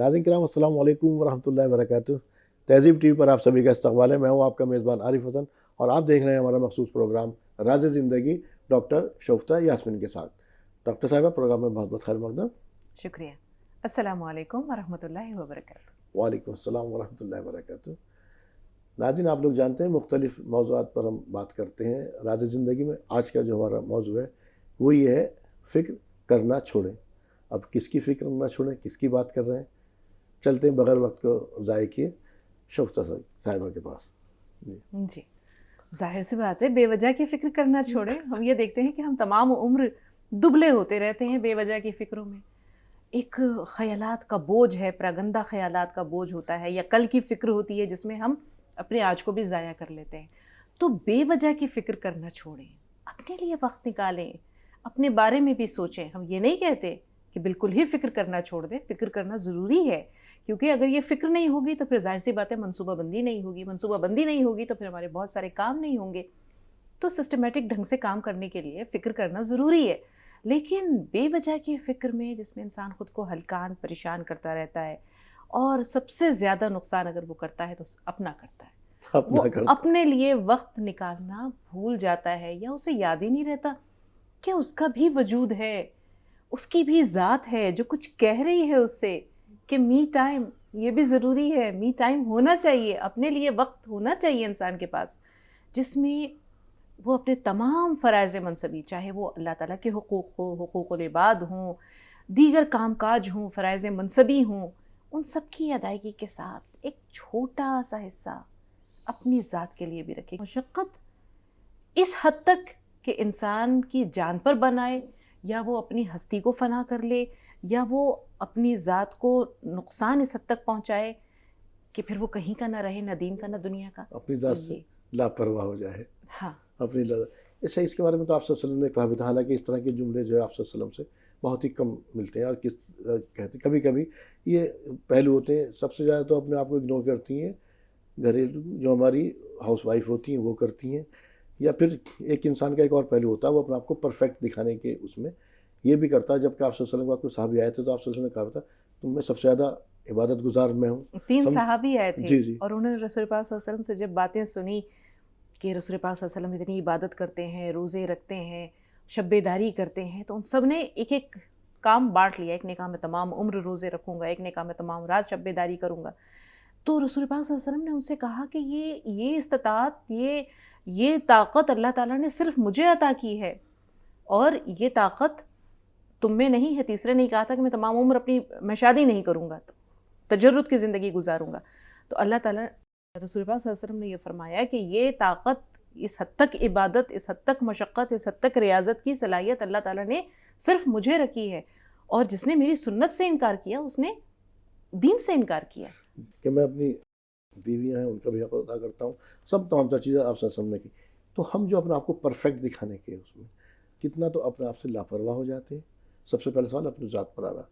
ناظرین کرام السلام علیکم ورحمۃ اللہ وبرکاتہ۔ تہذیب ٹی وی پر آپ سبھی کا استقبال ہے۔ میں ہوں آپ کا میزبان عارف حسن اور آپ دیکھ رہے ہیں ہمارا مخصوص پروگرام راز زندگی ڈاکٹر شوفتہ یاسمین کے ساتھ۔ ڈاکٹر صاحبہ پروگرام میں بہت بہت خیر مقدم۔ شکریہ۔ السلام علیکم ورحمۃ اللہ وبرکاتہ۔ وعلیکم السلام ورحمۃ اللہ وبرکاتہ۔ ناظرین آپ لوگ جانتے ہیں مختلف موضوعات پر ہم بات کرتے ہیں راز زندگی میں۔ آج کا جو ہمارا موضوع ہے وہ یہ ہے فکر کرنا چھوڑیں۔ اب کس کی فکر نہ چھوڑیں، کس کی بات کر رہے ہیں؟ چلتے ہیں بغیر وقت کو ضائع کیے شوفتہ صاحبہ کے پاس۔ جی ظاہر سی بات ہے، بے وجہ کی فکر کرنا چھوڑیں۔ ہم یہ دیکھتے ہیں کہ ہم تمام عمر دبلے ہوتے رہتے ہیں بے وجہ کی فکروں میں۔ ایک خیالات کا بوجھ ہے، پراگندہ خیالات کا بوجھ ہوتا ہے، یا کل کی فکر ہوتی ہے جس میں ہم اپنے آج کو بھی ضائع کر لیتے ہیں۔ تو بے وجہ کی فکر کرنا چھوڑیں، اپنے لیے وقت نکالیں، اپنے بارے میں بھی سوچیں۔ ہم یہ نہیں کہتے کہ بالکل ہی فکر کرنا چھوڑ دیں، فکر کرنا ضروری ہے، کیونکہ اگر یہ فکر نہیں ہوگی تو پھر ظاہر سی بات ہے منصوبہ بندی نہیں ہوگی، منصوبہ بندی نہیں ہوگی تو پھر ہمارے بہت سارے کام نہیں ہوں گے۔ تو سسٹمیٹک ڈھنگ سے کام کرنے کے لیے فکر کرنا ضروری ہے، لیکن بے وجہ کی فکر میں جس میں انسان خود کو ہلکان پریشان کرتا رہتا ہے، اور سب سے زیادہ نقصان اگر وہ کرتا ہے تو اپنا کرتا ہے، وہ اپنے لیے وقت نکالنا بھول جاتا ہے، یا اسے یاد ہی نہیں رہتا کہ اس کا بھی وجود ہے، اس کی بھی ذات ہے جو کچھ کہہ رہی ہے اس سے کہ می ٹائم یہ بھی ضروری ہے، می ٹائم ہونا چاہیے، اپنے لیے وقت ہونا چاہیے انسان کے پاس، جس میں وہ اپنے تمام فرائض منصبی، چاہے وہ اللہ تعالیٰ کے حقوق ہو، حقوق العباد ہوں، دیگر کام کاج ہوں، فرائض منصبی ہوں، ان سب کی ادائیگی کے ساتھ ایک چھوٹا سا حصہ اپنی ذات کے لیے بھی رکھے۔ مشقت اس حد تک کہ انسان کی جان پر بنائے، یا وہ اپنی ہستی کو فنا کر لے، یا وہ اپنی ذات کو نقصان اس حد تک پہنچائے کہ پھر وہ کہیں کا نہ رہے، نہ دین کا نہ دنیا کا، اپنی ذات سے لاپرواہ ہو جائے۔ ہاں اپنی اچھا، اس کے بارے میں تو آپ صلی اللہ علیہ وسلم نے کہا بھی تھا، حالانکہ اس طرح کے جملے جو ہے آپ صلی اللہ علیہ وسلم سے بہت ہی کم ملتے ہیں، اور کہتے ہیں کبھی کبھی یہ پہلو ہوتے ہیں۔ سب سے زیادہ تو اپنے آپ کو اگنور کرتی ہیں گھریلو جو ہماری ہاؤس وائف ہوتی ہیں، وہ کرتی ہیں، یا پھر ایک انسان کا ایک اور پہلو ہوتا ہے وہ اپنے آپ کو پرفیکٹ دکھانے کے اس میں یہ بھی کرتا ہے۔ جبکہ آپ صلی اللہ علیہ وسلم کا کوئی صحابی آئے تھے تو آپ صلی اللہ علیہ وسلم نے کہا تھا تم میں سب سے زیادہ عبادت گزار میں ہوں۔ 3 صحابی آئے تھے، جی اور انہوں نے رسول پاک صلی اللہ علیہ وسلم سے جب باتیں سنی کہ رسول پاک صلی اللہ علیہ وسلم اتنی عبادت کرتے ہیں، روزے رکھتے ہیں، شب داری کرتے ہیں، تو ان سب نے ایک ایک کام بانٹ لیا۔ ایک نے کہا میں تمام عمر روزے رکھوں گا، ایک نے کہا میں تمام رات شب داری کروں گا۔ تو رسول پاک صلی اللہ علیہ وسلم نے ان سے کہا کہ یہ استطاعت، یہ طاقت اللہ تعالیٰ نے صرف مجھے عطا کی ہے، اور یہ طاقت تم میں نہیں ہے۔ تیسرے نے کہا تھا کہ میں تمام عمر میں شادی نہیں کروں گا، تجرد کی زندگی گزاروں گا۔ تو اللہ تعالیٰ رسول پاک صلی اللہ علیہ وسلم نے یہ فرمایا کہ یہ طاقت، اس حد تک عبادت، اس حد تک مشقت، اس حد تک ریاضت کی صلاحیت اللہ تعالیٰ نے صرف مجھے رکھی ہے، اور جس نے میری سنت سے انکار کیا اس نے دین سے انکار کیا۔ کہ میں اپنی بیویاں ہیں ان کا بھی حق ادا کرتا ہوں، سب تمام تر چیزیں آپ سے سامنے کی۔ تو ہم جو اپنے آپ کو پرفیکٹ دکھانے کے اس میں کتنا تو اپنے آپ سے لاپرواہ ہو جاتے ہیں۔ سب سے پہلے سوال اپنی ذات پر آ رہا،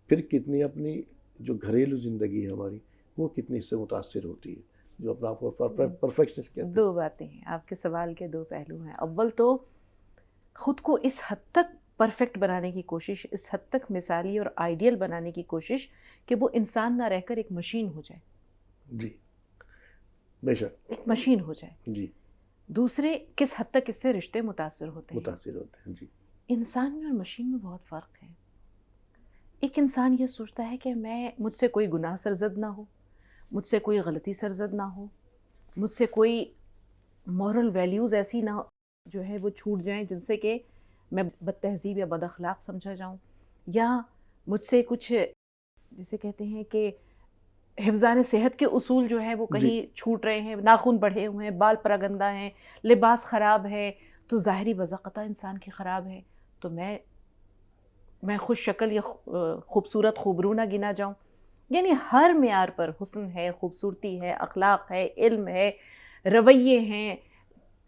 پھر کتنی اپنی جو گھریلو زندگی ہے ہماری وہ کتنی اس سے متاثر ہوتی ہے، جو اپنا آپ کو پرفیکشنسٹ کہتے ہیں۔ 2 باتیں ہیں، آپ کے سوال کے 2 پہلو ہیں۔ اول تو خود کو اس حد تک پرفیکٹ بنانے کی کوشش، اس حد تک مثالی اور آئیڈیل بنانے کی کوشش کہ وہ انسان نہ رہ کر ایک مشین ہو جائے۔ جی بے شک، ایک مشین ہو جائے۔ جی دوسرے، کس حد تک اس سے رشتے متاثر ہوتے ہیں۔ جی انسان میں اور مشین میں بہت فرق ہے۔ ایک انسان یہ سوچتا ہے کہ مجھ سے کوئی گناہ سرزد نہ ہو، مجھ سے کوئی غلطی سرزد نہ ہو، مجھ سے کوئی مورل ویلیوز ایسی نہ جو ہے وہ چھوٹ جائیں جن سے کہ میں بد تہذیب یا بد اخلاق سمجھا جاؤں، یا مجھ سے کچھ جسے کہتے ہیں کہ حفظان صحت کے اصول جو ہیں وہ کہیں چھوٹ رہے ہیں، ناخن بڑھے ہوئے ہیں، بال پراگندہ ہیں، لباس خراب ہے، تو ظاہری وضاقتہ انسان کی خراب ہے، تو میں خوش شکل یا خوبصورت خوبرو نہ گنا جاؤں۔ یعنی ہر معیار پر حسن ہے، خوبصورتی ہے، اخلاق ہے، علم ہے، رویے ہیں،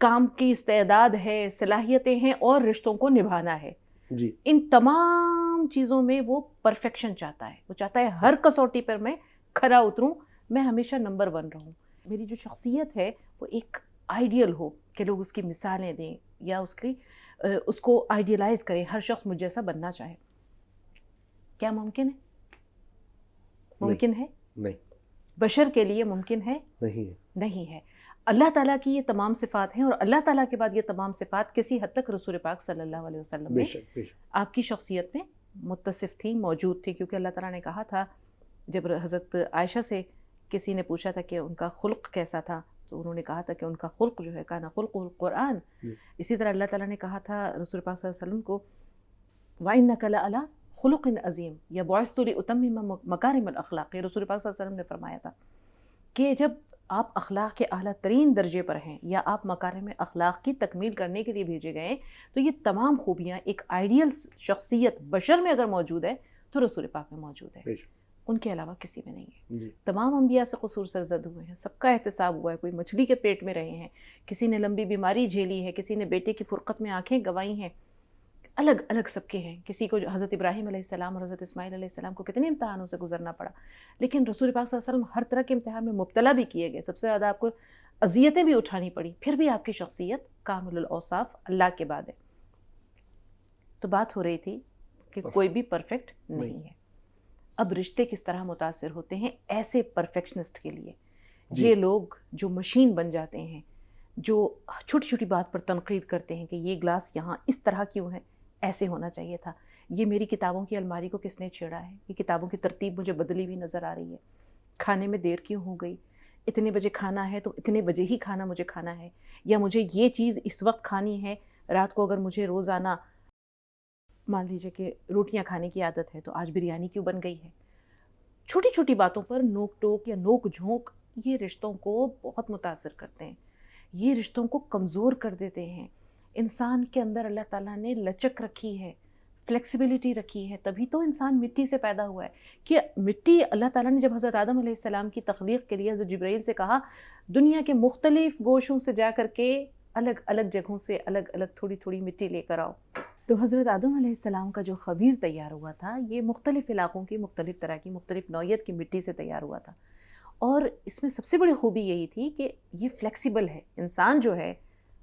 کام کی استعداد ہے، صلاحیتیں ہیں، اور رشتوں کو نبھانا ہے۔ جی ان تمام چیزوں میں وہ پرفیکشن چاہتا ہے، وہ چاہتا ہے ہر کسوٹی پر میں کھرا اتروں، میں ہمیشہ نمبر 1 رہوں، میری جو شخصیت ہے وہ ایک آئیڈیل ہو کہ لوگ اس کی مثالیں دیں، یا اس کو آئیڈیلائز کریں، ہر شخص مجھ جیسا بننا چاہے۔ کیا ممکن ہے؟ ممکن ہے؟ نہیں بشر کے لیے ممکن ہے؟ نہیں ہے. نہیں ہے. اللہ تعالیٰ کی یہ تمام صفات ہیں، اور اللہ تعالیٰ کے بعد یہ تمام صفات کسی حد تک رسول پاک صلی اللہ علیہ وسلم بے نے شک بے شک. آپ کی شخصیت میں متصف تھی، موجود تھی. کیونکہ اللہ تعالیٰ نے کہا تھا، جب حضرت عائشہ سے کسی نے پوچھا تھا کہ ان کا خلق کیسا تھا، تو انہوں نے کہا تھا کہ ان کا خلق جو ہے کانا خلق القرآن. اسی طرح اللہ تعالیٰ نے کہا تھا رسول پاک صلی اللہ علیہ وسلم کو، وَإِنَّكَ لَعَلَىٰ خُلُقٍ عَظِيمٍ يَبْعَثْتُ لِأُتَمِّمَ مَكَارِمَ الْأَخْلَاقِ. رسول پاک صلی اللہ علیہ وسلم نے فرمایا تھا کہ جب آپ اخلاق کے اعلیٰ ترین درجے پر ہیں، یا آپ مکارم اخلاق کی تکمیل کرنے کے لیے بھیجے گئے ہیں، تو یہ تمام خوبیاں ایک آئیڈیل شخصیت بشر میں اگر موجود ہے تو رسول پاک میں موجود ہے، ان کے علاوہ کسی میں نہیں ہے. تمام انبیاء سے قصور سرزد ہوئے ہیں، سب کا احتساب ہوا ہے. کوئی مچھلی کے پیٹ میں رہے ہیں، کسی نے لمبی بیماری جھیلی ہے، کسی نے بیٹے کی فرقت میں آنکھیں گنوائی ہیں، الگ الگ سب کے ہیں. کسی کو حضرت ابراہیم علیہ السلام اور حضرت اسماعیل علیہ السلام کو کتنے امتحانوں سے گزرنا پڑا، لیکن رسول پاک صلی اللہ علیہ وسلم ہر طرح کے امتحان میں مبتلا بھی کیے گئے. سب سے زیادہ آپ کو اذیتیں بھی اٹھانی پڑی، پھر بھی آپ کی شخصیت کامل الاوصاف اللہ کے بعد ہے. تو بات ہو رہی تھی کہ کوئی بھی پرفیکٹ نہیں ہے. اب رشتے کس طرح متاثر ہوتے ہیں ایسے پرفیکشنسٹ کے لیے. یہ لوگ جو مشین بن جاتے ہیں، جو چھوٹی چھوٹی بات پر تنقید کرتے ہیں کہ یہ گلاس یہاں اس طرح کیوں ہے، ایسے ہونا چاہیے تھا، یہ میری کتابوں کی الماری کو کس نے چھیڑا ہے، یہ کتابوں کی ترتیب مجھے بدلی ہوئی نظر آ رہی ہے، کھانے میں دیر کیوں ہو گئی، اتنے بجے کھانا ہے تو اتنے بجے ہی کھانا مجھے کھانا ہے، یا مجھے یہ چیز اس وقت کھانی ہے. رات کو اگر مجھے روزانہ مان لیجیے کہ روٹیاں کھانے کی عادت ہے تو آج بریانی کیوں بن گئی ہے. چھوٹی چھوٹی باتوں پر نوک ٹوک یا نوک جھونک یہ رشتوں کو بہت متاثر کرتے ہیں، یہ رشتوں کو کمزور کر دیتے ہیں. انسان کے اندر اللہ تعالیٰ نے لچک رکھی ہے، فلیکسیبلٹی رکھی ہے، تبھی تو انسان مٹی سے پیدا ہوا ہے. کہ مٹی اللہ تعالیٰ نے جب حضرت آدم علیہ السلام کی تخلیق کے لیے حضرت جبرائیل سے کہا دنیا کے مختلف گوشوں سے جا کر کے الگ الگ جگہوں سے الگ الگ تھوڑی تھوڑی مٹی لے کر آؤ، تو حضرت آدم علیہ السلام کا جو خمیر تیار ہوا تھا یہ مختلف علاقوں کی مختلف طرح کی مختلف نوعیت کی مٹی سے تیار ہوا تھا. اور اس میں سب سے بڑی خوبی یہی تھی کہ یہ فلیکسیبل ہے. انسان جو ہے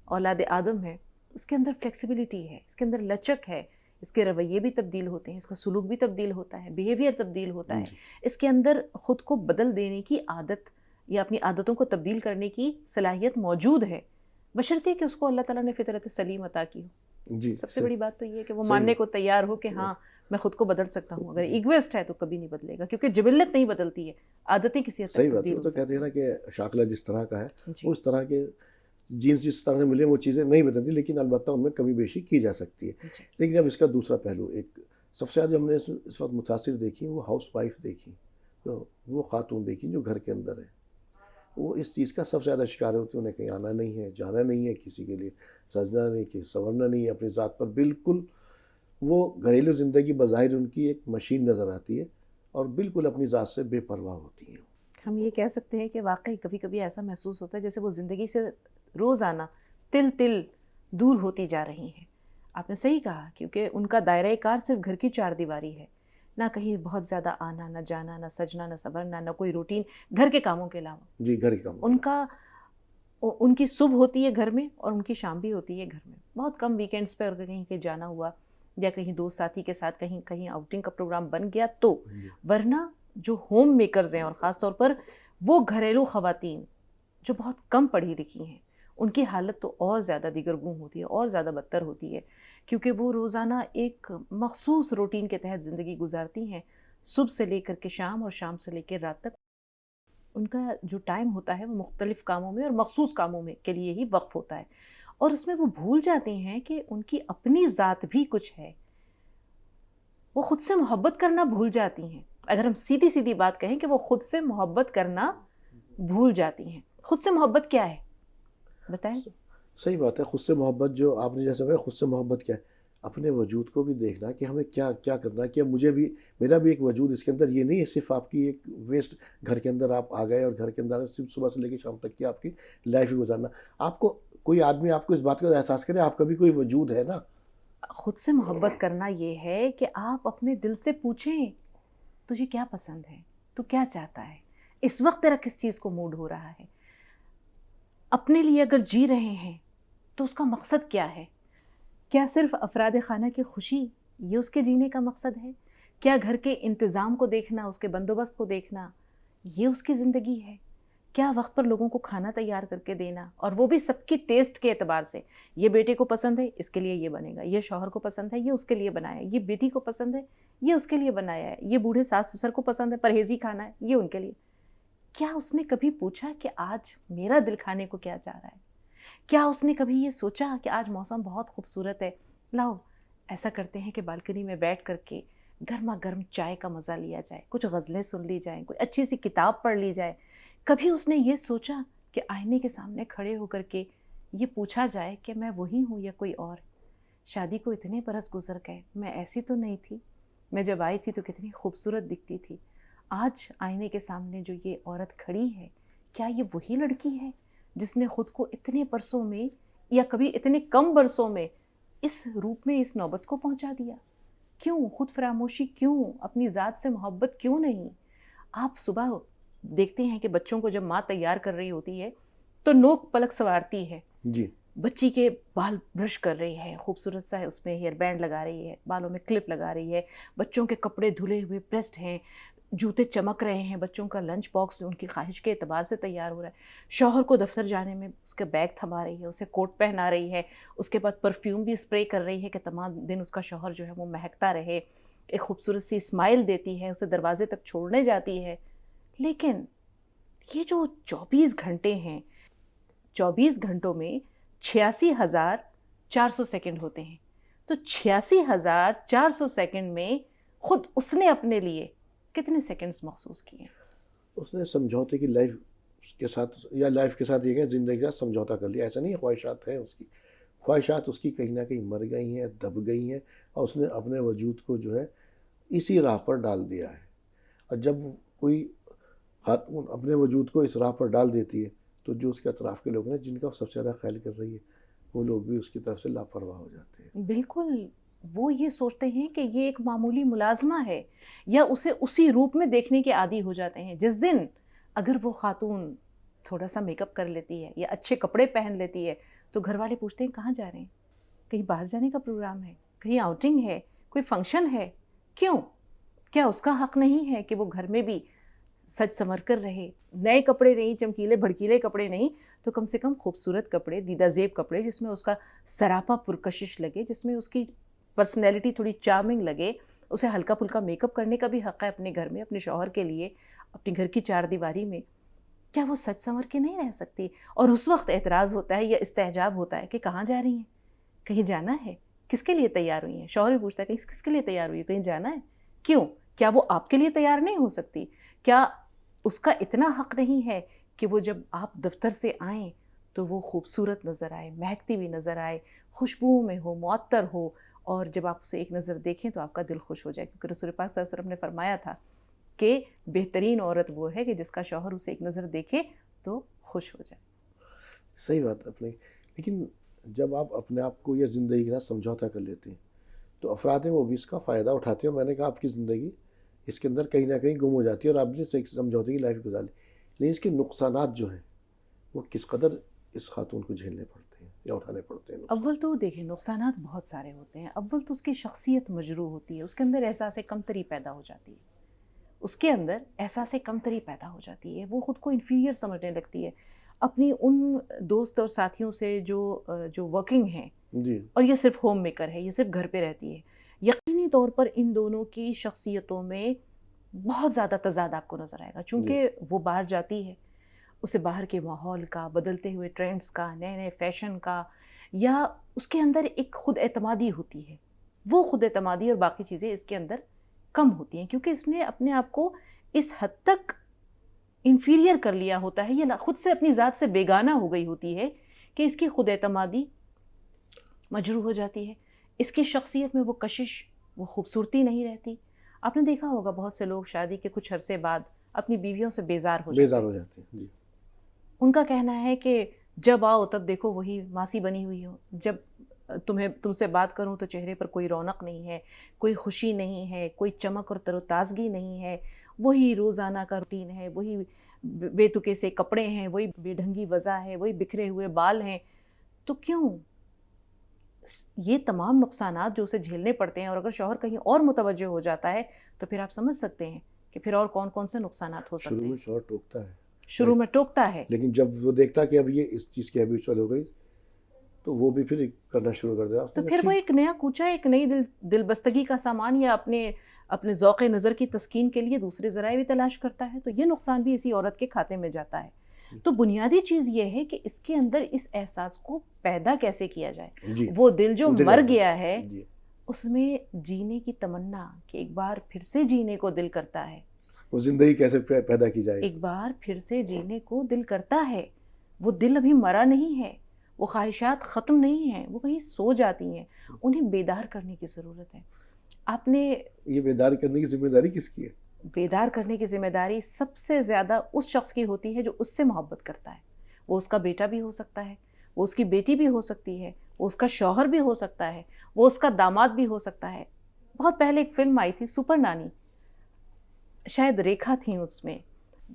اولاد آدم ہے، اس کے اندر فلیکسیبلٹی ہے، اس کے اندر لچک ہے، اس کے رویے بھی تبدیل ہوتے ہیں، اس کا سلوک بھی تبدیل ہوتا ہے، بیہیویئر تبدیل ہوتا ہے. اس کے اندر خود کو بدل دینے کی عادت یا اپنی عادتوں کو تبدیل کرنے کی صلاحیت موجود ہے، بشرطے کہ اس کو اللہ تعالیٰ نے فطرت سلیم عطا کی ہو. سب سے بڑی بات تو یہ ہے کہ وہ ماننے کو تیار ہو کہ ہاں میں خود کو بدل سکتا ہوں. اگر ایگوسٹ ہے تو کبھی نہیں بدلے گا، کیونکہ جبلت نہیں بدلتی ہے، عادتیں کسی حد تک صحیح بات ہے. وہ تو کہتے ہیں نا کہ شاکلہ جس طرح کا ہے اس طرح کے جینس جس طرح سے ملے وہ چیزیں نہیں بدلتی، لیکن البتہ ان میں کمی بیشی کی جا سکتی ہے. لیکن جب اس کا دوسرا پہلو ایک سب سے زیادہ جو ہم نے اس وقت متاثر دیکھی وہ ہاؤس وائف دیکھی، وہ خاتون دیکھی جو گھر کے اندر ہے، وہ اس چیز کا سب سے زیادہ شکار ہوتی ہے. انہیں کہیں آنا نہیں ہے، جانا نہیں ہے، کسی کے لیے سجنا نہیں، کہ سنورنا نہیں ہے، اپنی ذات پر بالکل وہ گھریلو زندگی بظاہر ان کی ایک مشین نظر آتی ہے اور بالکل اپنی ذات سے بے پرواہ ہوتی ہیں. ہم یہ کہہ سکتے ہیں کہ واقعی کبھی کبھی ایسا محسوس ہوتا ہے جیسے وہ زندگی سے روزانہ تل تل دور ہوتی جا رہی ہیں. آپ نے صحیح کہا، کیونکہ ان کا دائرۂ کار صرف گھر کی چار دیواری ہے، نہ کہیں بہت زیادہ آنا، نہ جانا، نہ سجنا، نہ سنورنا، نہ کوئی روٹین گھر کے کاموں کے علاوہ. گھر کے کام ان کی صبح ہوتی ہے گھر میں اور ان کی شام بھی ہوتی ہے گھر میں. بہت کم ویکینڈز پہ اگر کہیں کہ جانا ہوا یا کہیں دوست ساتھی کے ساتھ کہیں آؤٹنگ کا پروگرام بن گیا تو، ورنہ جو ہوم میکرز ہیں اور خاص طور پر وہ گھریلو خواتین جو بہت کم پڑھی لکھی ہیں، ان کی حالت تو اور زیادہ دیگرگوں ہوتی ہے، اور زیادہ بدتر ہوتی ہے، کیونکہ وہ روزانہ ایک مخصوص روٹین کے تحت زندگی گزارتی ہیں. صبح سے لے کر کے شام اور شام سے لے کے رات تک ان کا جو ٹائم ہوتا ہے وہ مختلف کاموں میں اور مخصوص کاموں میں کے لیے ہی وقف ہوتا ہے، اور اس میں وہ بھول جاتے ہیں کہ ان کی اپنی ذات بھی کچھ ہے. وہ خود سے محبت کرنا بھول جاتی ہیں. اگر ہم سیدھی سیدھی بات کہیں کہ وہ خود سے محبت کرنا بھول جاتی ہیں. خود سے محبت کیا ہے بتائیں؟ صحیح بات ہے. خود سے محبت جو آپ نے جیسا کہا، خود سے محبت کیا ہے؟ اپنے وجود کو بھی دیکھنا کہ ہمیں کیا کیا کرنا ہے، کہ مجھے بھی میرا بھی ایک وجود اس کے اندر. یہ نہیں ہے صرف آپ کی ایک ویسٹ گھر کے اندر آپ آ گئے اور گھر کے اندر صرف صبح سے لے کے شام تک کی آپ کی لائف ہی گزارنا. آپ کو کوئی آدمی آپ کو اس بات کا احساس کرے آپ کا بھی کوئی وجود ہے نا. خود سے محبت کرنا یہ ہے کہ آپ اپنے دل سے پوچھیں تجھے کیا پسند ہے، تو کیا چاہتا ہے، اس وقت تیرا کس چیز کو موڈ ہو رہا ہے. اپنے لیے اگر جی رہے ہیں تو اس کا مقصد کیا ہے؟ کیا صرف افراد خانہ کی خوشی یہ اس کے جینے کا مقصد ہے؟ کیا گھر کے انتظام کو دیکھنا، اس کے بندوبست کو دیکھنا یہ اس کی زندگی ہے؟ کیا وقت پر لوگوں کو کھانا تیار کر کے دینا، اور وہ بھی سب کی ٹیسٹ کے اعتبار سے، یہ بیٹے کو پسند ہے اس کے لیے یہ بنے گا، یہ شوہر کو پسند ہے یہ اس کے لیے بنایا ہے، یہ بیٹی کو پسند ہے یہ اس کے لیے بنایا ہے، یہ بوڑھے ساس سسر کو پسند ہے پرہیزی کھانا ہے یہ ان کے لیے۔ کیا اس نے کبھی پوچھا کہ آج میرا دل کھانے کو کیا چاہ رہا ہے؟ کیا اس نے کبھی یہ سوچا کہ آج موسم بہت خوبصورت ہے، لاؤ ایسا کرتے ہیں کہ بالکنی میں بیٹھ کر کے گرما گرم چائے کا مزہ لیا جائے، کچھ غزلیں سن لی جائیں، کوئی اچھی سی کتاب پڑھ لی جائے؟ کبھی اس نے یہ سوچا کہ آئینے کے سامنے کھڑے ہو کر کے یہ پوچھا جائے کہ میں وہی ہوں یا کوئی اور؟ شادی کو اتنے برس گزر گئے، میں ایسی تو نہیں تھی، میں جب آئی تھی تو کتنی خوبصورت دکھتی تھی، آج آئینے کے سامنے جو یہ عورت کھڑی ہے کیا یہ وہی لڑکی ہے جس نے خود کو اتنے برسوں میں یا کبھی اتنے کم برسوں میں اس روپ میں اس نوبت کو پہنچا دیا؟ کیوں خود فراموشی، کیوں اپنی ذات سے محبت کیوں نہیں؟ آپ صبح دیکھتے ہیں کہ بچوں کو جب ماں تیار کر رہی ہوتی ہے تو نوک پلک سنوارتی ہے، جی بچی کے بال برش کر رہی ہے، خوبصورت سا ہے اس میں ہیئر بینڈ لگا رہی ہے، بالوں میں کلپ لگا رہی ہے، بچوں کے کپڑے دھلے ہوئے پریسڈ ہیں، جوتے چمک رہے ہیں، بچوں کا لنچ باکس ان کی خواہش کے اعتبار سے تیار ہو رہا ہے، شوہر کو دفتر جانے میں اس کا بیگ تھما رہی ہے، اسے کوٹ پہنا رہی ہے، اس کے بعد پرفیوم بھی اسپرے کر رہی ہے کہ تمام دن اس کا شوہر جو ہے وہ مہکتا رہے، ایک خوبصورت سی اسمائل دیتی ہے، اسے دروازے تک چھوڑنے جاتی ہے۔ لیکن یہ جو 24 گھنٹے ہیں، 24 گھنٹوں میں 86,400 سیکنڈ ہوتے ہیں، تو 86,400 سیکنڈ میں خود اس نے اپنے لیے کتنے سیکنڈز محسوس کیے؟ اس نے سمجھوتے کی لائف کے ساتھ یا لائف کے ساتھ یہ کہ زندگی کے ساتھ سمجھوتا کر لیا۔ ایسا نہیں ہے، خواہشات ہیں اس کی، خواہشات اس کی کہیں نہ کہیں مر گئی ہیں، دب گئی ہیں، اور اس نے اپنے وجود کو جو ہے اسی راہ پر ڈال دیا ہے۔ اور جب کوئی خاتون اپنے وجود کو اس راہ پر ڈال دیتی ہے تو جو اس کے اطراف کے لوگ ہیں جن کا سب سے زیادہ خیال کر رہی ہے وہ لوگ بھی اس کی طرف سے لاپرواہ ہو جاتے ہیں۔ بالکل، وہ یہ سوچتے ہیں کہ یہ ایک معمولی ملازمہ ہے، یا اسے اسی روپ میں دیکھنے کے عادی ہو جاتے ہیں۔ جس دن اگر وہ خاتون تھوڑا سا میک اپ کر لیتی ہے یا اچھے کپڑے پہن لیتی ہے تو گھر والے پوچھتے ہیں کہاں جا رہے ہیں؟ کہیں باہر جانے کا پروگرام ہے، کہیں آؤٹنگ ہے، کوئی فنکشن ہے؟ کیوں؟ کیا اس کا حق نہیں ہے کہ وہ گھر میں بھی سج سنور کر رہے؟ نئے کپڑے نہیں، چمکیلے بھڑکیلے کپڑے نہیں، تو کم سے کم خوبصورت کپڑے، دیدہ زیب کپڑے جس میں اس کا سراپا پرکشش لگے، جس میں اس کی پرسنالٹی تھوڑی چارمنگ لگے۔ اسے ہلکا پھلکا میک اپ کرنے کا بھی حق ہے اپنے گھر میں، اپنے شوہر کے لیے، اپنے گھر کی چار دیواری میں۔ کیا وہ سج سنور کے نہیں رہ سکتی؟ اور اس وقت اعتراض ہوتا ہے یا استحجاب ہوتا ہے کہ کہاں جا رہی ہیں؟ کہیں جانا ہے؟ کس کے لیے تیار ہوئی ہیں؟ شوہر بھی پوچھتا ہے کہ کس کے لیے تیار ہوئی ہے؟ کہیں جانا ہے؟ کیوں؟ کیا وہ آپ کے لیے تیار نہیں ہو سکتی؟ کیا اس کا اتنا حق نہیں ہے کہ وہ جب آپ دفتر سے آئیں تو وہ خوبصورت نظر آئے، مہکتی ہوئی نظر آئے، خوشبو میں ہو، معطر ہو، اور جب آپ اسے ایک نظر دیکھیں تو آپ کا دل خوش ہو جائے؟ کیونکہ رسول پاک صلی اللہ علیہ وسلم نے فرمایا تھا کہ بہترین عورت وہ ہے کہ جس کا شوہر اسے ایک نظر دیکھے تو خوش ہو جائے۔ صحیح بات ہے اپنی، لیکن جب آپ اپنے آپ کو یا زندگی کے ساتھ سمجھوتا کر لیتے ہیں تو افراد ہیں وہ بھی اس کا فائدہ اٹھاتے ہیں۔ میں نے کہا آپ کی زندگی اس کے اندر کہیں نہ کہیں گم ہو جاتی ہے اور آپ نے ایک سمجھوتے کی لائف گزار لی، لیکن اس کے نقصانات جو ہیں وہ کس قدر اس خاتون کو جھیلنے پڑتے ہیں یا اٹھانے پڑتے ہیں۔ اول تو دیکھیں نقصانات بہت سارے ہوتے ہیں۔ اول تو اس کی شخصیت مجروح ہوتی ہے، اس کے اندر احساس کمتری پیدا ہو جاتی ہے، اس کے اندر احساس کمتری پیدا ہو جاتی ہے، وہ خود کو انفیریئر سمجھنے لگتی ہے اپنی ان دوست اور ساتھیوں سے جو ورکنگ ہیں، جی، اور یہ صرف ہوم میکر ہے، یہ صرف گھر پہ رہتی ہے۔ یقینی طور پر ان دونوں کی شخصیتوں میں بہت زیادہ تضاد آپ کو نظر آئے گا، چونکہ وہ باہر جاتی ہے، اسے باہر کے ماحول کا، بدلتے ہوئے ٹرینڈز کا، نئے نئے فیشن کا، یا اس کے اندر ایک خود اعتمادی ہوتی ہے، وہ خود اعتمادی اور باقی چیزیں اس کے اندر کم ہوتی ہیں، کیونکہ اس نے اپنے آپ کو اس حد تک انفیریئر کر لیا ہوتا ہے، یا خود سے اپنی ذات سے بیگانہ ہو گئی ہوتی ہے کہ اس کی خود اعتمادی مجروح ہو جاتی ہے، اس کی شخصیت میں وہ کشش، وہ خوبصورتی نہیں رہتی۔ آپ نے دیکھا ہوگا بہت سے لوگ شادی کے کچھ عرصے بعد اپنی بیویوں سے بیزار ہو جاتے ہیں۔ جی، ان کا کہنا ہے کہ جب آؤ تب دیکھو وہی ماسی بنی ہوئی ہو، جب تم سے بات کروں تو چہرے پر کوئی رونق نہیں ہے، کوئی خوشی نہیں ہے، کوئی چمک اور تر و تازگی نہیں ہے، وہی روزانہ کا روٹین ہے، وہی بے تکے سے کپڑے ہیں، وہی بے ڈھنگی وضع ہے، وہی بکھرے ہوئے بال ہیں۔ تو کیوں؟ یہ تمام نقصانات جو اسے جھیلنے پڑتے ہیں، اور اگر شوہر کہیں اور متوجہ ہو جاتا ہے تو پھر آپ سمجھ سکتے ہیں کہ پھر اور کون کون سے نقصانات ہو سکتے شروع ہیں. میں شوہر ٹوکتا ہے، شروع میں ٹوکتا ہے، لیکن جب وہ دیکھتا کہ اب یہ اس چیز کی ہیبچوئل ہو گئی تو وہ بھی پھر کرنا شروع کر دیا. تو پھر وہ ایک نیا کوچہ، ایک نئی دل بستگی کا سامان یا اپنے ذوق نظر کی تسکین کے لیے دوسرے ذرائع بھی تلاش کرتا ہے. تو یہ نقصان بھی اسی عورت کے کھاتے میں جاتا ہے. تو بنیادی چیز یہ ہے کہ اس کے اندر اس احساس کو پیدا کیسے کیا جائے. وہ دل جو مر گیا ہے اس میں جینے کی تمنا، کہ ایک بار پھر سے جینے کو دل کرتا ہے. وہ زندگی کیسے پیدا کی جائے، ایک بار پھر سے جینے کو دل کرتا ہے. وہ دل ابھی مرا نہیں ہے، وہ خواہشات ختم نہیں ہیں، وہ کہیں سو جاتی ہیں. انہیں بیدار کرنے کی ضرورت ہے. آپ نے یہ بیدار کرنے کی ذمہ داری کس کی ہے؟ بیدار کرنے کی ذمہ داری سب سے زیادہ اس شخص کی ہوتی ہے جو اس سے محبت کرتا ہے. وہ اس کا بیٹا بھی ہو سکتا ہے، وہ اس کی بیٹی بھی ہو سکتی ہے، وہ اس کا شوہر بھی ہو سکتا ہے، وہ اس کا داماد بھی ہو سکتا ہے. بہت پہلے ایک فلم آئی تھی سپر نانی، شاید ریکھا تھیں اس میں،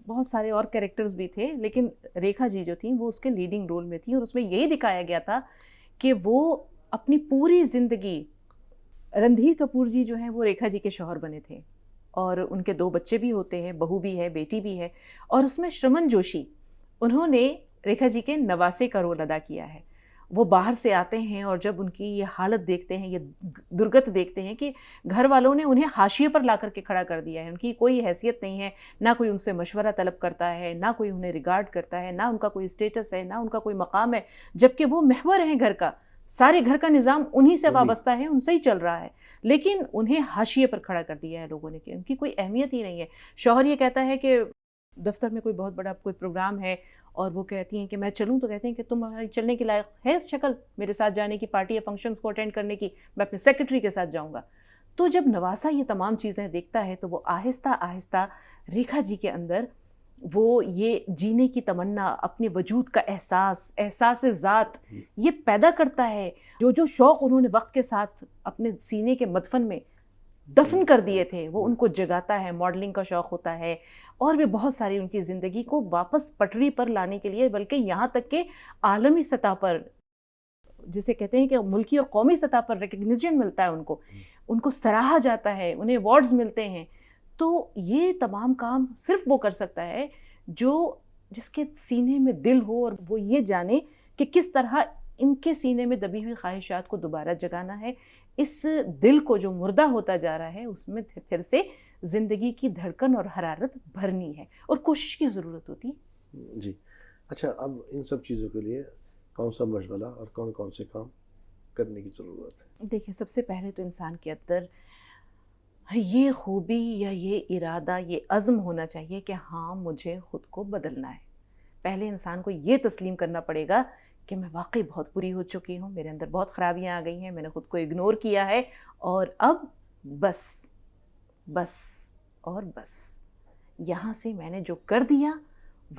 بہت سارے اور کیریکٹرز بھی تھے لیکن ریکھا جی جو تھیں وہ اس کے لیڈنگ رول میں تھیں. اور اس میں یہی دکھایا گیا تھا کہ وہ اپنی پوری زندگی، رندھیر کپور جی جو ہیں وہ ریکھا جی کے شوہر بنے تھے اور ان کے 2 بچے بھی ہوتے ہیں، بہو بھی ہے، بیٹی بھی ہے. اور اس میں شرمن جوشی، انہوں نے ریکھا جی کے نواسے کا رول ادا کیا ہے. وہ باہر سے آتے ہیں اور جب ان کی یہ حالت دیکھتے ہیں، یہ درگت دیکھتے ہیں کہ گھر والوں نے انہیں حاشیے پر لا کر کے کھڑا کر دیا ہے، ان کی کوئی حیثیت نہیں ہے، نہ کوئی ان سے مشورہ طلب کرتا ہے، نہ کوئی انہیں ریگارڈ کرتا ہے، نہ ان کا کوئی اسٹیٹس ہے، نہ ان کا کوئی مقام ہے، جبکہ وہ محور ہیں گھر کا. سارے گھر کا نظام انہی سے وابستہ ہے، ان سے ہی چل رہا ہے، لیکن انہیں حاشیے پر کھڑا کر دیا ہے لوگوں نے کہ ان کی کوئی اہمیت ہی نہیں ہے. شوہر یہ کہتا ہے کہ دفتر میں کوئی بہت بڑا کوئی پروگرام ہے اور وہ کہتی ہیں کہ میں چلوں، تو کہتے ہیں کہ تمہاری چلنے کی لائق ہے شکل میرے ساتھ جانے کی، پارٹی یا فنکشنز کو اٹینڈ کرنے کی، میں اپنے سیکرٹری کے ساتھ جاؤں گا. تو جب نواسا یہ تمام چیزیں دیکھتا ہے تو وہ آہستہ آہستہ ریکھا جی کے اندر وہ یہ جینے کی تمنا، اپنے وجود کا احساس ذات یہ پیدا کرتا ہے. جو شوق انہوں نے وقت کے ساتھ اپنے سینے کے مدفن میں دفن کر دیے تھے وہ ان کو جگاتا ہے. ماڈلنگ کا شوق ہوتا ہے اور بھی بہت ساری ان کی زندگی کو واپس پٹری پر لانے کے لیے، بلکہ یہاں تک کہ عالمی سطح پر، جسے کہتے ہیں کہ ملکی اور قومی سطح پر ریکگنیشن ملتا ہے، ان کو سراہا جاتا ہے، انہیں ایوارڈز ملتے ہیں. تو یہ تمام کام صرف وہ کر سکتا ہے جس کے سینے میں دل ہو اور وہ یہ جانے کہ کس طرح ان کے سینے میں دبی ہوئی خواہشات کو دوبارہ جگانا ہے. اس دل کو جو مردہ ہوتا جا رہا ہے اس میں پھر سے زندگی کی دھڑکن اور حرارت بھرنی ہے اور کوشش کی ضرورت ہوتی ہے. جی اچھا، اب ان سب چیزوں کے لیے کون سا مشغلہ اور کون کون سے کام کرنے کی ضرورت ہے؟ دیکھیں، سب سے پہلے تو انسان کے اندر یہ خوبی یا یہ ارادہ، یہ عزم ہونا چاہیے کہ ہاں مجھے خود کو بدلنا ہے. پہلے انسان کو یہ تسلیم کرنا پڑے گا کہ میں واقعی بہت بری ہو چکی ہوں، میرے اندر بہت خرابیاں آ گئی ہیں، میں نے خود کو اگنور کیا ہے اور اب بس اور بس یہاں سے میں نے جو کر دیا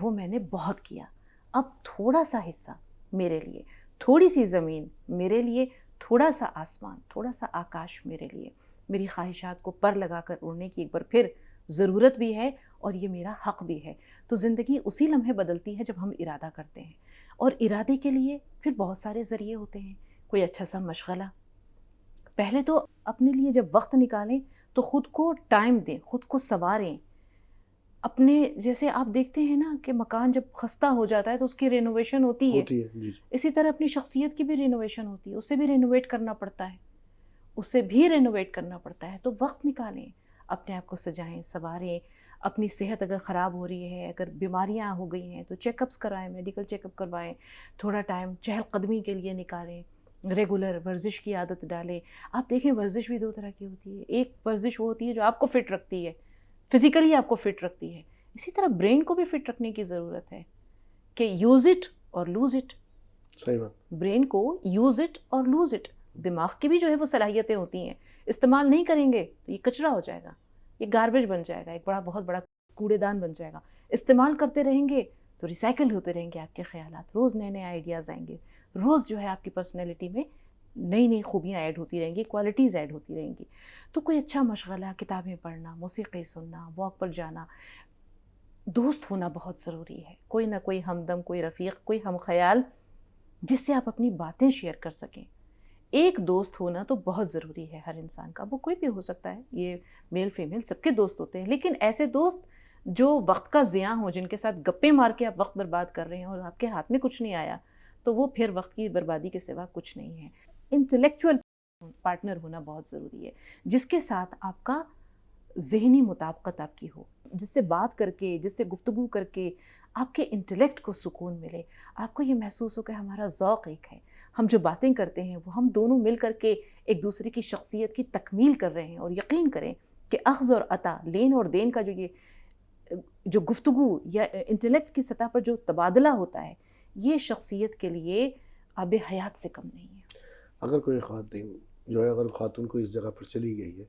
وہ میں نے بہت کیا. اب تھوڑا سا حصہ میرے لیے، تھوڑی سی زمین میرے لیے، تھوڑا سا آسمان، تھوڑا سا آکاش میرے لیے. میری خواہشات کو پر لگا کر اڑنے کی ایک بار پھر ضرورت بھی ہے اور یہ میرا حق بھی ہے. تو زندگی اسی لمحے بدلتی ہے جب ہم ارادہ کرتے ہیں، اور ارادے کے لیے پھر بہت سارے ذریعے ہوتے ہیں. کوئی اچھا سا مشغلہ، پہلے تو اپنے لیے جب وقت نکالیں تو خود کو ٹائم دیں، خود کو سنواریں. اپنے جیسے آپ دیکھتے ہیں نا کہ مکان جب خستہ ہو جاتا ہے تو اس کی رینوویشن ہوتی ہے. جی. اسی طرح اپنی شخصیت کی بھی رینوویشن ہوتی ہے، اسے بھی رینوویٹ کرنا پڑتا ہے، اسے بھی رینوویٹ کرنا پڑتا ہے. تو وقت نکالیں، اپنے آپ کو سجائیں، سنواریں. اپنی صحت اگر خراب ہو رہی ہے، اگر بیماریاں ہو گئی ہیں تو چیک اپس کروائیں، میڈیکل چیک اپ کروائیں. تھوڑا ٹائم چہل قدمی کے لیے نکالیں، ریگولر ورزش کی عادت ڈالیں. آپ دیکھیں ورزش بھی 2 طرح کی ہوتی ہے. ایک ورزش وہ ہوتی ہے جو آپ کو فٹ رکھتی ہے، فزیکلی آپ کو فٹ رکھتی ہے. اسی طرح برین کو بھی فٹ رکھنے کی ضرورت ہے کہ یوز اٹ اور لوز اٹ. صحیح بات. برین کو یوز اٹ اور لوز اٹ. دماغ کی بھی جو ہے وہ صلاحیتیں ہوتی ہیں، استعمال نہیں کریں گے تو یہ کچرا ہو جائے گا، یہ گاربیج بن جائے گا، ایک بہت بڑا کوڑے دان بن جائے گا. استعمال کرتے رہیں گے تو ریسائیکل ہوتے رہیں گے آپ کے خیالات، روز نئے نئے آئیڈیاز آئیں گے، روز جو ہے آپ کی پرسنالٹی میں نئی خوبیاں ایڈ ہوتی رہیں گی، کوالٹیز ایڈ ہوتی رہیں گی. تو کوئی اچھا مشغلہ، کتابیں پڑھنا، موسیقی سننا، واک پر جانا. دوست ہونا بہت ضروری ہے، کوئی نہ کوئی ہمدم، کوئی رفیق، کوئی ہم خیال جس سے آپ اپنی باتیں شیئر کر سکیں. ایک دوست ہونا تو بہت ضروری ہے ہر انسان کا، وہ کوئی بھی ہو سکتا ہے، یہ میل فیمیل سب کے دوست ہوتے ہیں، لیکن ایسے دوست جو وقت کا ضیاع ہوں، جن کے ساتھ گپے مار کے آپ وقت برباد کر رہے ہیں اور آپ کے ہاتھ میں کچھ نہیں آیا، تو وہ پھر وقت کی بربادی کے سوا کچھ نہیں ہے۔ انٹلیکچوئل پارٹنر ہونا بہت ضروری ہے، جس کے ساتھ آپ کا ذہنی مطابقت آپ کی ہو، جس سے بات کر کے، جس سے گفتگو کر کے آپ کے انٹلیکٹ کو سکون ملے، آپ کو یہ محسوس ہو کہ ہمارا ذوق ایک ہے، ہم جو باتیں کرتے ہیں وہ ہم دونوں مل کر کے ایک دوسرے کی شخصیت کی تکمیل کر رہے ہیں، اور یقین کریں کہ اخذ اور عطا، لین اور دین کا جو گفتگو یا انٹلیکٹ کی سطح پر جو تبادلہ ہوتا ہے، یہ شخصیت کے لیے آب حیات سے کم نہیں ہے۔ اگر کوئی خواتین جو ہے، اگر خاتون کو اس جگہ پر چلی گئی ہے،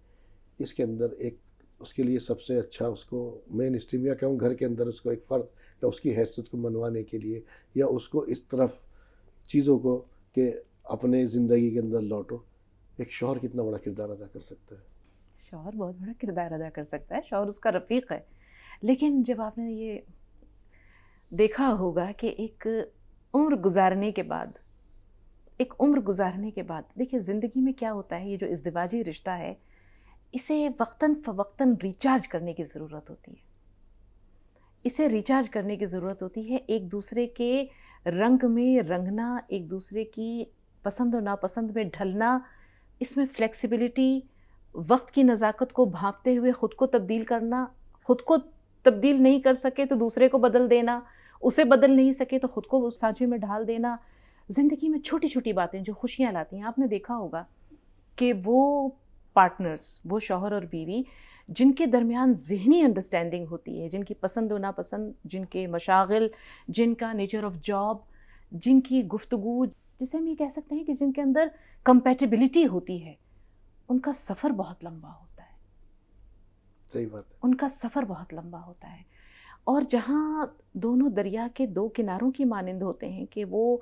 اس کے اندر ایک اس کے لیے سب سے اچھا اس کو مین اسٹریم یا کہوں گھر کے اندر اس کو ایک فرد یا اس کی حیثیت کو منوانے کے لیے، یا اس کو اس طرف چیزوں کو کہ اپنے زندگی کے اندر لوٹو، ایک شوہر کتنا بڑا کردار ادا کر سکتا ہے؟ شوہر بہت بڑا کردار ادا کر سکتا ہے، شوہر اس کا رفیق ہے، لیکن جب آپ نے یہ دیکھا ہوگا کہ ایک عمر گزارنے کے بعد دیکھیں زندگی میں کیا ہوتا ہے، یہ جو ازدواجی رشتہ ہے، اسے وقتاً فوقتاً ریچارج کرنے کی ضرورت ہوتی ہے، ایک دوسرے کے رنگ میں رنگنا، ایک دوسرے کی پسند و ناپسند میں ڈھلنا، اس میں فلیکسیبلٹی، وقت کی نزاکت کو بھانپتے ہوئے خود کو تبدیل کرنا، خود کو تبدیل نہیں کر سکے تو دوسرے کو بدل دینا، اسے بدل نہیں سکے تو خود کو اس سانچے میں ڈھال دینا۔ زندگی میں چھوٹی چھوٹی باتیں جو خوشیاں لاتی ہیں، آپ نے دیکھا ہوگا کہ وہ پارٹنرز، وہ شوہر اور بیوی جن کے درمیان ذہنی انڈرسٹینڈنگ ہوتی ہے، جن کی پسند و ناپسند، جن کے مشاغل، جن کا نیچر آف جاب، جن کی گفتگو، جسے ہم یہ کہہ سکتے ہیں کہ جن کے اندر کمپیٹیبلٹی ہوتی ہے، ان کا سفر بہت لمبا ہوتا ہے۔ صحیح بات ہے۔ ان کا سفر بہت لمبا ہوتا ہے، اور جہاں دونوں دریا کے دو کناروں کی مانند ہوتے ہیں کہ وہ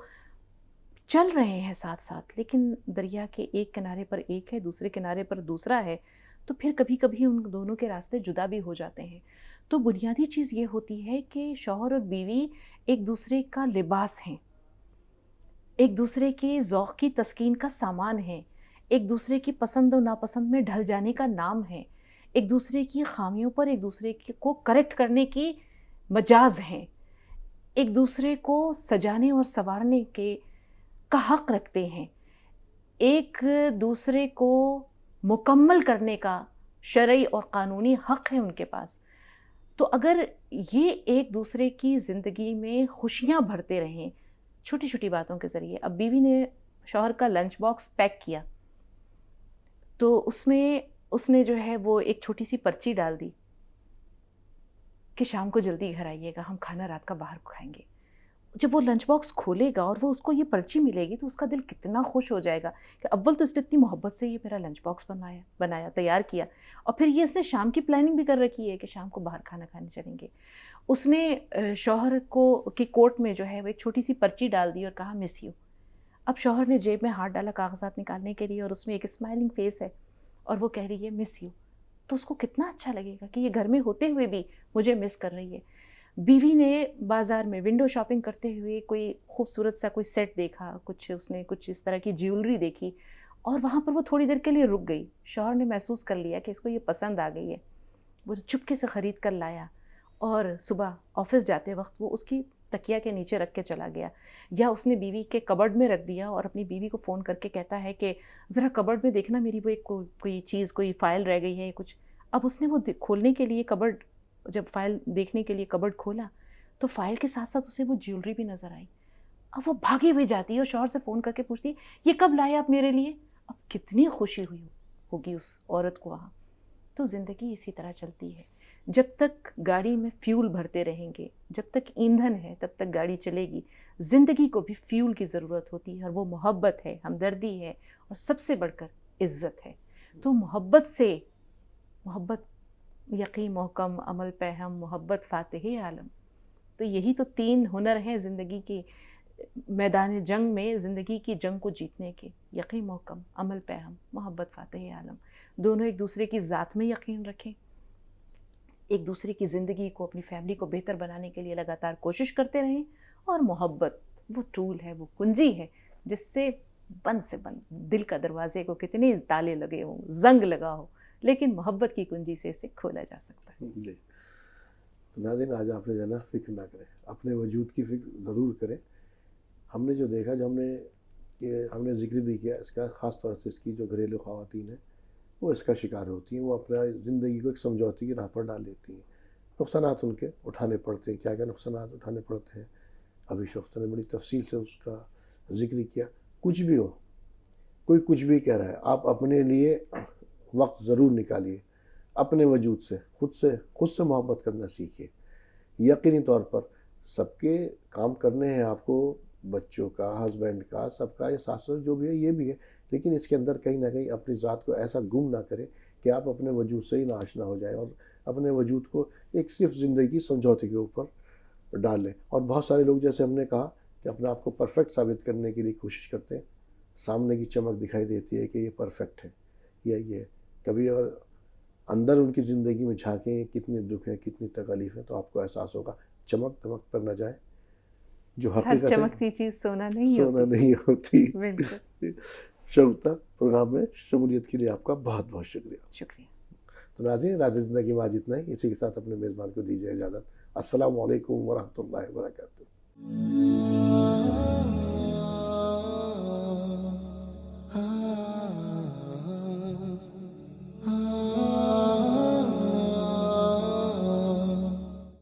چل رہے ہیں ساتھ ساتھ، لیکن دریا کے ایک کنارے پر ایک ہے، دوسرے کنارے پر دوسرا ہے، تو پھر کبھی کبھی ان دونوں کے راستے جدا بھی ہو جاتے ہیں۔ تو بنیادی چیز یہ ہوتی ہے کہ شوہر اور بیوی ایک دوسرے کا لباس ہیں، ایک دوسرے کے ذوق کی تسکین کا سامان ہیں، ایک دوسرے کی پسند و ناپسند میں ڈھل جانے کا نام ہے، ایک دوسرے کی خامیوں پر ایک دوسرے کو کریکٹ کرنے کی مجاز ہیں، ایک دوسرے کو سجانے اور سنوارنے کا حق رکھتے ہیں، ایک دوسرے کو مکمل کرنے کا شرعی اور قانونی حق ہے ان کے پاس۔ تو اگر یہ ایک دوسرے کی زندگی میں خوشیاں بھرتے رہیں چھوٹی چھوٹی باتوں کے ذریعے، اب بیوی نے شوہر کا لنچ باکس پیک کیا تو اس میں اس نے جو ہے وہ ایک چھوٹی سی پرچی ڈال دی کہ شام کو جلدی گھر آئیے گا، ہم کھانا رات کا باہر کھائیں گے۔ جب وہ لنچ باکس کھولے گا اور وہ اس کو یہ پرچی ملے گی تو اس کا دل کتنا خوش ہو جائے گا کہ اول تو اس نے اتنی محبت سے یہ میرا لنچ باکس بنایا، تیار کیا، اور پھر یہ اس نے شام کی پلاننگ بھی کر رکھی ہے کہ شام کو باہر کھانا کھانے چلیں گے۔ اس نے شوہر کی کوٹ میں جو ہے وہ ایک چھوٹی سی پرچی ڈال دی اور کہا مس یو۔ اب شوہر نے جیب میں ہاتھ ڈالا کاغذات نکالنے کے لیے اور اس میں ایک اسمائلنگ فیس ہے اور وہ کہہ رہی ہے مس یو، تو اس کو کتنا اچھا لگے گا کہ یہ گھر میں ہوتے ہوئے بھی مجھے مس کر رہی ہے۔ بیوی نے بازار میں ونڈو شاپنگ کرتے ہوئے کوئی خوبصورت سا کوئی سیٹ دیکھا، اس نے کچھ اس طرح کی جیولری دیکھی اور وہاں پر وہ تھوڑی دیر کے لیے رک گئی۔ شوہر نے محسوس کر لیا کہ اس کو یہ پسند آ گئی ہے، وہ چپکے سے خرید کر لایا اور صبح آفس جاتے وقت وہ اس کی تکیہ کے نیچے رکھ کے چلا گیا، یا اس نے بیوی کے کبرڈ میں رکھ دیا اور اپنی بیوی کو فون کر کے کہتا ہے کہ ذرا کبرڈ میں دیکھنا میری وہ ایک کوئی چیز، کوئی فائل رہ گئی ہے کچھ۔ اب اس نے وہ کھولنے کے لیے کبرڈ، جب فائل دیکھنے کے لیے کبرڈ کھولا تو فائل کے ساتھ ساتھ اسے وہ جیولری بھی نظر آئی۔ اب وہ بھاگے ہوئے جاتی ہے اور شوہر سے فون کر کے پوچھتی ہے یہ کب لائے آپ میرے لیے؟ اب کتنی خوشی ہوئی ہوگی اس عورت کو وہاں۔ تو زندگی اسی طرح چلتی ہے، جب تک گاڑی میں فیول بھرتے رہیں گے، جب تک ایندھن ہے تب تک گاڑی چلے گی۔ زندگی کو بھی فیول کی ضرورت ہوتی ہے، اور وہ محبت ہے، ہمدردی ہے، اور سب سے بڑھ کر عزت ہے۔ تو محبت یقین محکم، عمل پہ ہم، محبت فاتح عالم، تو یہی تو 3 ہنر ہیں زندگی کی میدان جنگ میں، زندگی کی جنگ کو جیتنے کے: یقین محکم، عمل پہ ہم، محبت فاتح عالم۔ دونوں ایک دوسرے کی ذات میں یقین رکھیں، ایک دوسرے کی زندگی کو، اپنی فیملی کو بہتر بنانے کے لیے لگاتار کوشش کرتے رہیں، اور محبت وہ ٹول ہے، وہ کنجی ہے جس سے بند سے بند دل کا دروازے کو کتنے تالے لگے ہوں، زنگ لگا ہو، لیکن محبت کی کنجی سے اسے کھولا جا سکتا ہے. جی. تو ناظرین آج آپ نے جو ہے نا فکر نہ کریں، اپنے وجود کی فکر ضرور کریں. ہم نے جو دیکھا، جو ہم نے ذکر بھی کیا اس کا، خاص طور سے اس کی جو گھریلو خواتین ہیں وہ اس کا شکار ہوتی ہیں. وہ اپنا زندگی کو ایک سمجھوتے کی راہ پر ڈال لیتی ہیں. نقصانات ان کے اٹھانے پڑتے ہیں. کیا کیا نقصانات اٹھانے پڑتے ہیں ابھی شفتا نے بڑی تفصیل سے اس کا ذکر کیا. کچھ بھی ہو، کوئی کچھ بھی کہہ رہا ہے، آپ اپنے لیے وقت ضرور نکالیے. اپنے وجود سے خود سے محبت کرنا سیکھیے. یقینی طور پر سب کے کام کرنے ہیں آپ کو، بچوں کا، ہسبینڈ کا، سب کا، یہ ساس سسر جو بھی ہے یہ بھی ہے، لیکن اس کے اندر کہیں نہ کہیں اپنی ذات کو ایسا گم نہ کریں کہ آپ اپنے وجود سے ہی ناآشنا ہو جائیں اور اپنے وجود کو ایک صرف زندگی سمجھوتے کے اوپر ڈال لیں. اور بہت سارے لوگ، جیسے ہم نے کہا، کہ اپنے آپ کو پرفیکٹ ثابت کرنے کے لیے کوشش کرتے ہیں. سامنے کی چمک دکھائی دیتی ہے کہ یہ پرفیکٹ ہے یا یہ ہے. کبھی اگر اندر ان کی زندگی میں جھانکیں کتنے دکھ ہیں، کتنی تکلیف ہیں، تو آپ کو احساس ہوگا چمک دمک پر نہ جائے. جو ہر حقیقت ہے چمکتی چیز سونا نہیں سونا ہوتی. نہیں ہوتی. بالکل. شگفتہ پروگرام میں شمولیت کے لیے آپ کا بہت بہت شکریہ. شکریہ. تو ناظرین، راز زندگی میں آج اتنا ہی. اسی کے ساتھ اپنے میزبان کو دیجیے اجازت. السلام علیکم ورحمۃ اللہ وبرکاتہ.